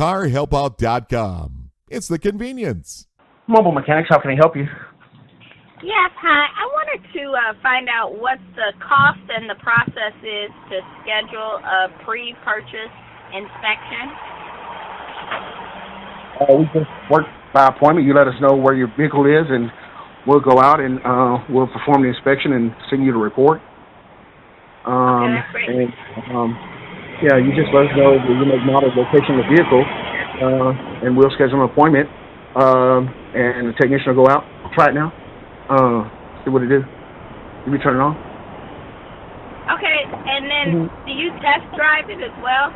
carhelpout.com. It's the convenience. Mobile Mechanics, how can I help you? Yes, hi. I wanted to find out what the cost and the process is to schedule a pre-purchase inspection. We just work by appointment. You let us know where your vehicle is, and we'll go out and we'll perform the inspection and send you the report. That's great. And you just let us know the make, model, location of the vehicle, and we'll schedule an appointment. And the technician will go out, try it now, see what it do. You turn it on. Okay, and then do you test drive it as well?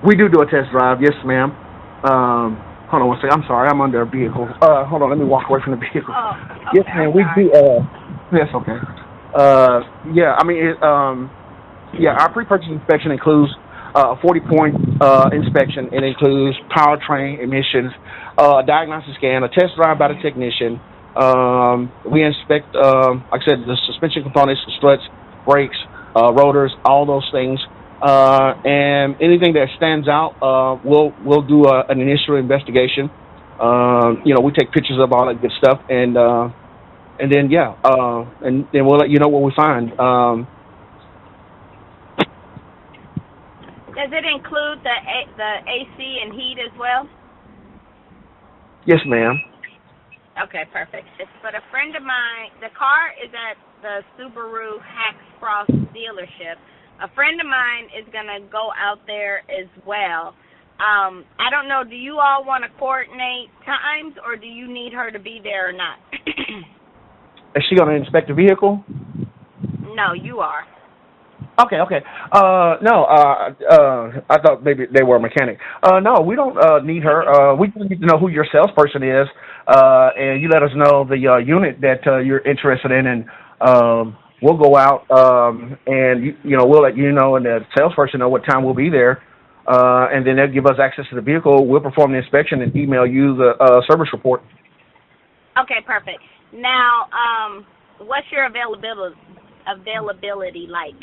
We do a test drive, yes, ma'am. Hold on one second. I'm sorry, I'm under a vehicle. Hold on, let me walk away from the vehicle. Oh, okay, yes, ma'am. We do. Yes, okay. Our pre-purchase inspection includes a 40-point inspection. It includes powertrain emissions, a diagnostic scan, a test drive by the technician. We inspect, like I said, the suspension components, struts, brakes, rotors, all those things. And anything that stands out, we'll do an initial investigation. We take pictures of all that good stuff, and then we'll let you know what we find. Does it include the AC and heat as well? Yes, ma'am. Okay, perfect. But a friend of mine, the car is at the Subaru Hackfrost dealership. A friend of mine is going to go out there as well. I don't know, do you all want to coordinate times, or do you need her to be there or not? Is she going to inspect the vehicle? No, you are. Okay. No, I thought maybe they were a mechanic. No, we don't need her. We just need to know who your salesperson is, and you let us know the unit that you're interested in, and we'll go out and we'll let you know and the salesperson know what time we'll be there, and then they'll give us access to the vehicle. We'll perform the inspection and email you the service report. Okay, perfect. Now, what's your availability like?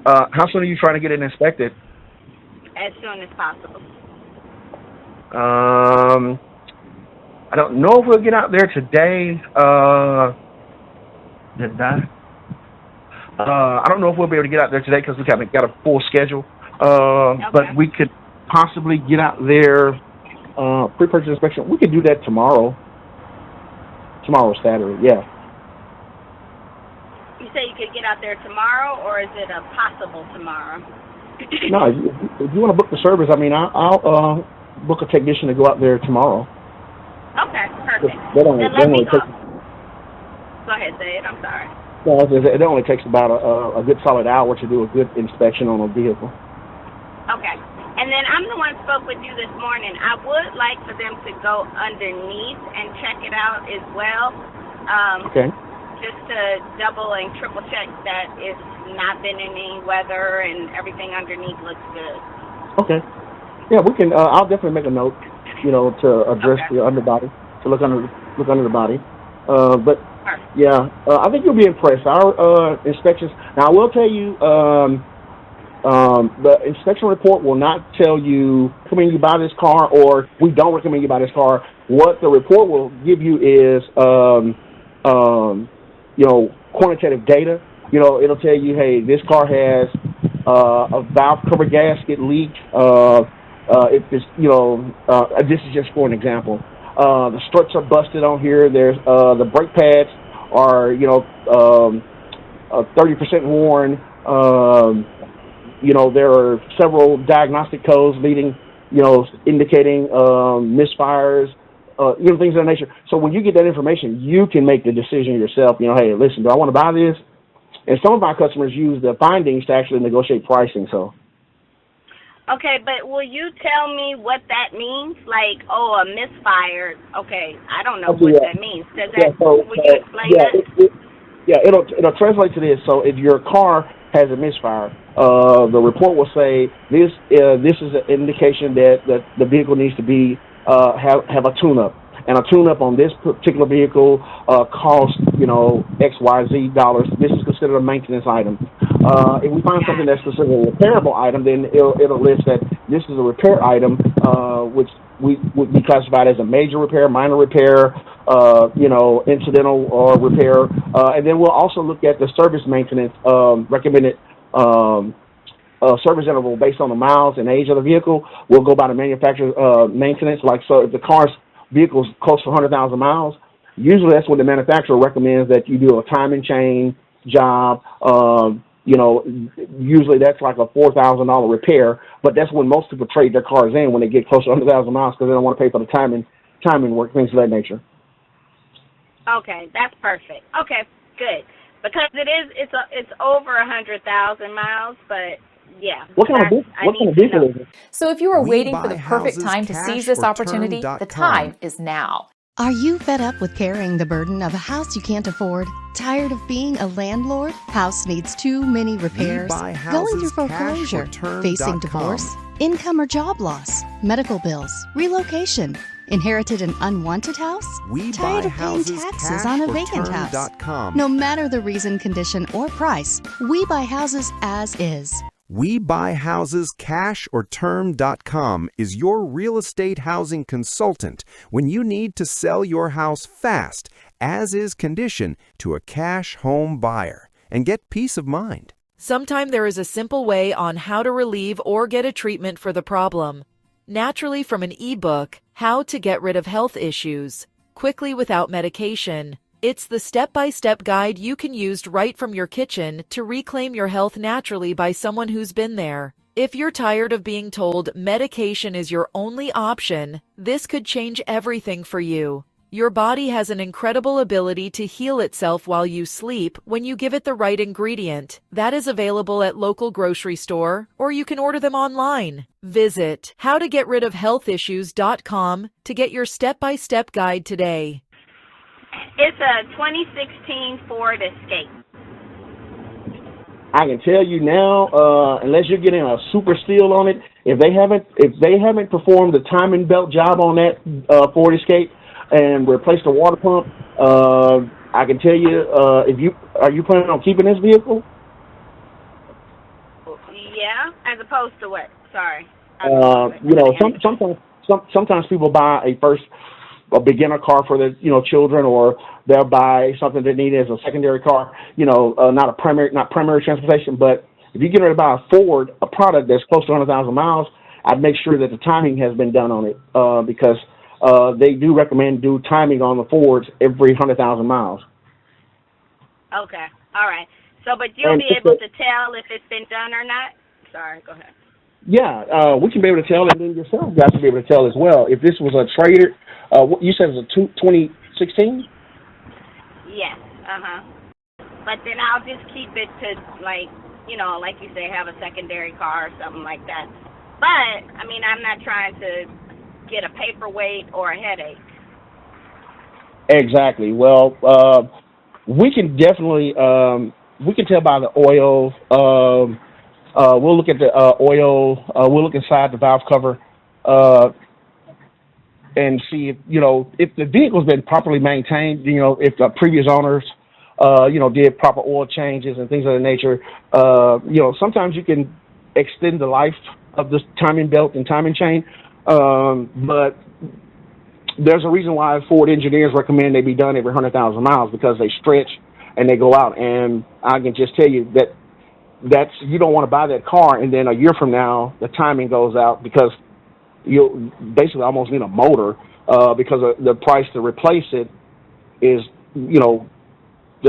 How soon are you trying to get it inspected? As soon as possible. I don't know if we'll get out there today. I don't know if we'll be able to get out there today because we got a full schedule. Okay. But we could possibly get out there pre-purchase inspection. We could do that tomorrow. Tomorrow's Saturday, yeah. You say you could get out there tomorrow, or is it a possible tomorrow? No, if you want to book the service, I'll book a technician to go out there tomorrow. Okay, perfect. That only takes. Go ahead, say it. I'm sorry. No, it only takes about a good solid hour to do a good inspection on a vehicle. Okay. And then I'm the one who spoke with you this morning. I would like for them to go underneath and check it out as well. Okay. Just to double and triple check that it's not been any weather and everything underneath looks good. Okay. Yeah, we can. I'll definitely make a note, to address the underbody, to look under the body. But yeah, I think you'll be impressed. Our inspections. Now, I will tell you, the inspection report will not tell you recommend you buy this car or we don't recommend you buy this car. What the report will give you is quantitative data. It'll tell you, hey, this car has a valve cover gasket leak. If it's, this is just for an example. The struts are busted on here. There's the brake pads are 30% worn. There are several diagnostic codes leading, indicating misfires. Things of that nature. So when you get that information, you can make the decision yourself. Hey, listen, do I want to buy this? And some of our customers use the findings to actually negotiate pricing. So. Okay, but will you tell me what that means? Like, a misfire. Okay, I don't know what that means. Does that? Will you explain that? It'll translate to this. So if your car has a misfire, the report will say this is an indication that the vehicle needs to be have a tune-up, and a tune-up on this particular vehicle costs XYZ dollars. This is considered a maintenance item. If we find something Got that's considered a repairable item, then it'll list that this is a repair item, which we would be classified as a major repair, minor repair, incidental or repair, and then we'll also look at the service maintenance recommended service interval based on the miles and age of the vehicle. We'll go by the manufacturer's maintenance. Like, so if the vehicle's close to 100,000 miles, usually that's when the manufacturer recommends that you do a time and chain job. Usually that's like a $4,000 repair, but that's when most people trade their cars in when they get close to 100,000 miles because they don't want to pay for the timing work, things of that nature. Okay, that's perfect. Okay, good. Because it's over 100,000 miles, but yeah. What kind of vehicle is it? So if you are We waiting buy for the perfect houses time to cash seize this or opportunity, term.com. the time is now. Are you fed up with carrying the burden of a house you can't afford? Tired of being a landlord? House needs too many repairs? buy Going through houses cash foreclosure? or term.com. Facing divorce? Income or job loss? Medical bills? Relocation? Inherited an unwanted house? We Tired buy of paying houses taxes cash on a or vacant house? term.com. No matter the reason, condition, or price, we buy houses as is. We buy houses cash or term.com is your real estate housing consultant when you need to sell your house fast, as is condition, to a cash home buyer and get peace of mind. Sometime there is a simple way on how to relieve or get a treatment for the problem. Naturally from an ebook, How to Get Rid of Health Issues, Quickly Without Medication. It's the step-by-step guide you can use right from your kitchen to reclaim your health naturally by someone who's been there. If you're tired of being told medication is your only option, this could change everything for you. Your body has an incredible ability to heal itself while you sleep when you give it the right ingredient. That is available at local grocery store, or you can order them online. Visit howtogetridofhealthissues.com to get your step-by-step guide today. It's a 2016 Ford Escape. I can tell you now, unless you're getting a super steal on it, if they haven't performed the timing belt job on that Ford Escape and replaced the water pump, I can tell you, are you planning on keeping this vehicle? Yeah, as opposed to what? Sorry. Sometimes people buy a beginner car for the children, or they'll buy something they need as a secondary car. Not primary transportation. But if you get ready to buy a Ford, a product that's close to 100,000 miles, I'd make sure that the timing has been done on it because they do recommend do timing on the Fords every 100,000 miles. Okay, all right. So, but you'll be able to tell if it's been done or not. Sorry, go ahead. Yeah, we can be able to tell, and then yourself guys will be able to tell as well. If this was a trader, you said it was a 2016? Yes, But then I'll just keep it to, like you say, have a secondary car or something like that. But, I mean, I'm not trying to get a paperweight or a headache. Exactly. Well, we can definitely, we can tell by the oil. We'll look at the oil. We'll look inside the valve cover and see if the vehicle's been properly maintained. If the previous owners, did proper oil changes and things of that nature. Sometimes you can extend the life of this timing belt and timing chain, but there's a reason why Ford engineers recommend they be done every 100,000 miles because they stretch and they go out. And I can just tell you that's you don't want to buy that car and then a year from now the timing goes out because you'll basically almost need a motor because the price to replace it is to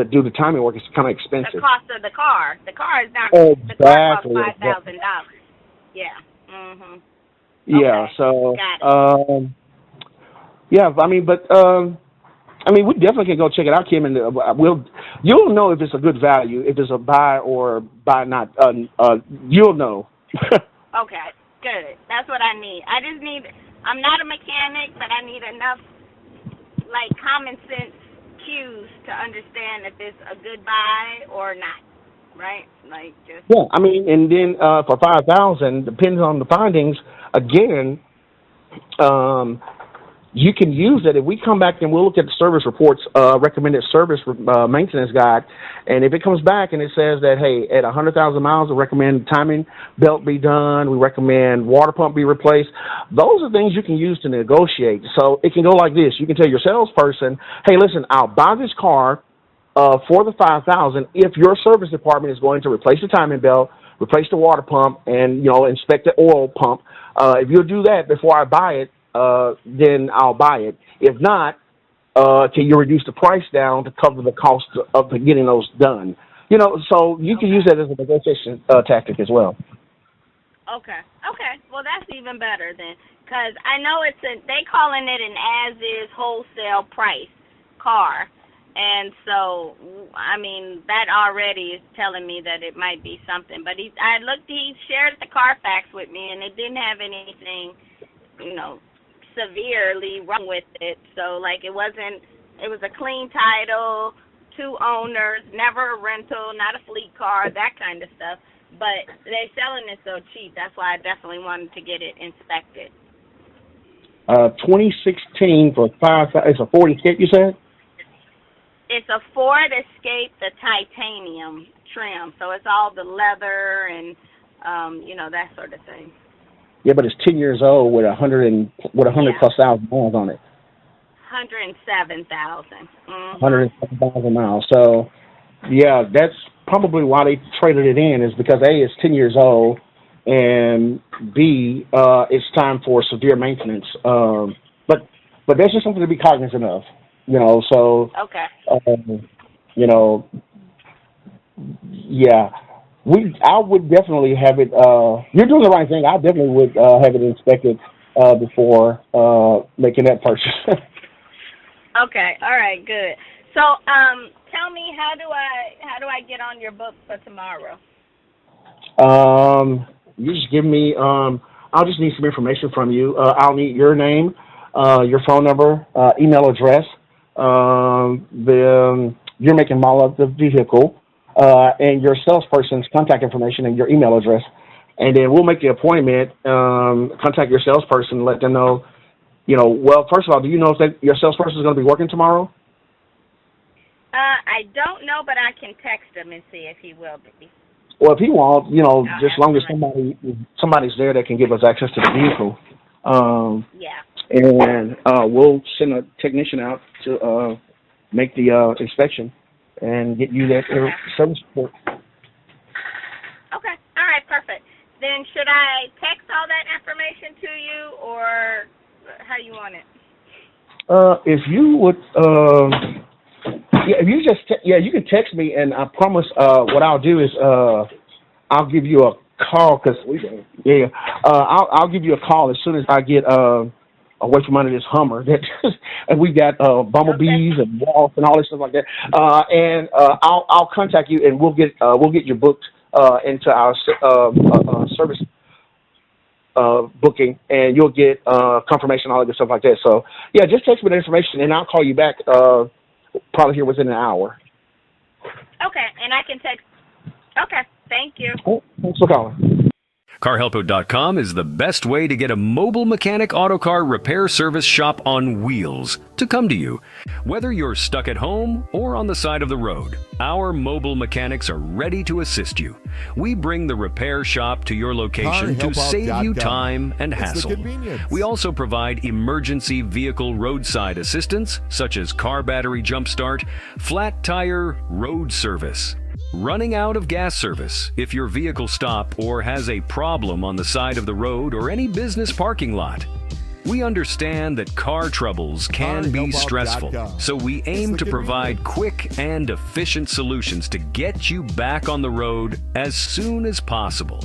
do the timing work is kind of expensive. The cost of the car. The car is not. Exactly. The car costs $5,000. Yeah. Mhm. Yeah. Okay. So. Got it. Yeah. We definitely can go check it out, Kim, and you'll know if it's a good value, if it's a buy or buy not. You'll know. Okay. Good. That's what I need. I'm not a mechanic, but I need enough common sense cues to understand if it's a good buy or not, right? Yeah, and then for 5,000, depends on the findings. Again, you can use that. If we come back and we'll look at the service reports, recommended service maintenance guide, and if it comes back and it says that, hey, at 100,000 miles, we recommend timing belt be done, we recommend water pump be replaced, those are things you can use to negotiate. So it can go like this. You can tell your salesperson, hey, listen, I'll buy this car for the 5,000 if your service department is going to replace the timing belt, replace the water pump, and, inspect the oil pump. If you'll do that before I buy it, then I'll buy it. If not, can you reduce the price down to cover the cost of getting those done? So you can use that as a negotiation tactic as well. Okay. Well, that's even better then, because I know they calling it an as-is wholesale price car. And so, I mean, that already is telling me that it might be something. But he shared the Carfax with me, and it didn't have anything, severely wrong with it. So, it was a clean title, 2 owners, never a rental, not a fleet car, that kind of stuff. But they're selling it so cheap. That's why I definitely wanted to get it inspected. 2016 for 5,000. It's a Ford Escape, you said? It's a Ford Escape, the titanium trim. So it's all the leather and, that sort of thing. Yeah, but it's 10 years old with 100 plus thousand miles on it. 107,000. 107,000 miles. So, yeah, that's probably why they traded it in, is because A, it's 10 years old, and B, it's time for severe maintenance. But that's just something to be cognizant of, so. Okay. Yeah. I would definitely have it. You're doing the right thing. I definitely would have it inspected before making that purchase. Okay. All right. Good. So, tell me, how do I get on your books for tomorrow? You just give me. I'll just need some information from you. I'll need your name, your phone number, email address, your make and model of the vehicle. And your salesperson's contact information and your email address. And then we'll make the appointment, contact your salesperson, let them know, well, first of all, do you know if your salesperson is going to be working tomorrow? I don't know, but I can text him and see if he will be. Well, if he won't, just as long as somebody's there that can give us access to the vehicle. Yeah. And we'll send a technician out to make the inspection and get you that service report. Okay. All right, perfect. Then should I text all that information to you, or how you want it? If you would, if you just, you can text me, and I promise what I'll do is I'll give you a call, I'll give you a call as soon as I get away from under this Hummer. And we got bumblebees and wasps and all this stuff like that. And I'll contact you, and we'll get you booked into our service booking, and you'll get confirmation, all of this stuff like that. So yeah, just text me the information, and I'll call you back probably here within an hour. Okay, and I can text. Okay, thank you. Oh, thanks for calling. CarHelpo.com is the best way to get a mobile mechanic auto car repair service shop on wheels to come to you. Whether you're stuck at home or on the side of the road, our mobile mechanics are ready to assist you. We bring the repair shop to your location to save you time and hassle. We also provide emergency vehicle roadside assistance, such as car battery jump start, flat tire road service, running out of gas service if your vehicle stops or has a problem on the side of the road or any business parking lot. We understand that car troubles can be stressful, so we aim to provide quick and efficient solutions to get you back on the road as soon as possible.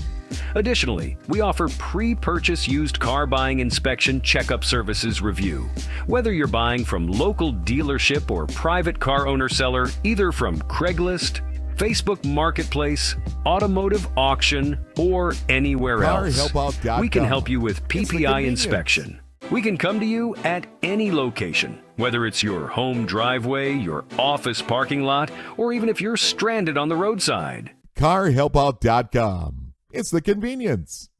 Additionally, we offer pre-purchase used car buying inspection checkup services review. Whether you're buying from local dealership or private car owner seller, either from Craigslist, Facebook Marketplace, automotive auction, or anywhere else, we can help you with PPI inspection. We can come to you at any location, whether it's your home driveway, your office parking lot, or even if you're stranded on the roadside. CarHelpout.com. It's the convenience.